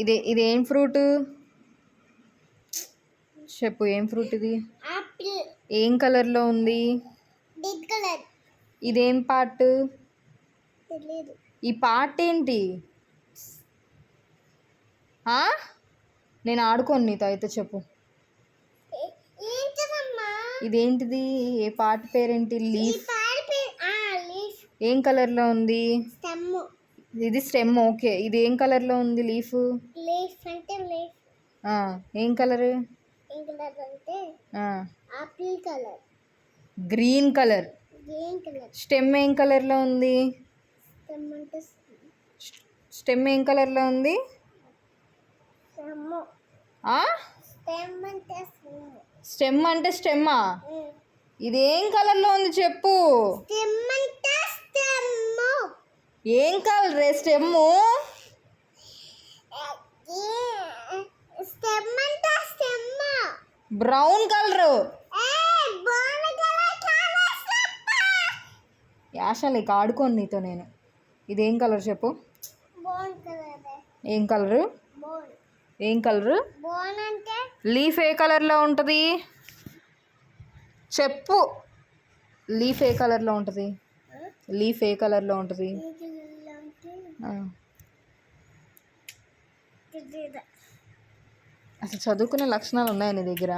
ఇది ఏం ఫ్రూట్ చెప్పు, ఏం ఫ్రూట్ ఇది? ఏం కలర్లో ఉంది? ఇదేం పార్ట్? ఈ పార్ట్ ఏంటి? నేను ఆడుకోను నీతో, అయితే చెప్పు. ఇదేంటిది? ఏ పార్ట్ పేరేంటి? లీఫ్. ఏం కలర్లో ఉంది? ఇది స్టెమ్. ఓకే, ఇది ఏం కలర్లో ఉంది? లీఫ్. ఏం కలర్? Green colour. స్టెమ్ ఏం కలర్లో ఉంది? స్టెమ్ ఏం కలర్లో ఉంది? స్టెమ్ అంటే స్టెమ్మా? ఇది ఏం కలర్లో ఉంది చెప్పు. ఏం కలర్ స్టెమ్ము? Brown colour. యాషాలిక ఆడుకోను నీతో నేను. ఇదేం కలర్ చెప్పు. ఏం కలరు? ఏం కలరు? లీఫ్ ఏ కలర్లో ఉంటుంది చెప్పు. లీఫ్ ఏ కలర్లో ఉంటుంది? లీఫ్ ఏ కలర్లో ఉంటుంది? అసలు చదువుకునే లక్షణాలు ఉన్నాయా నీ దగ్గర?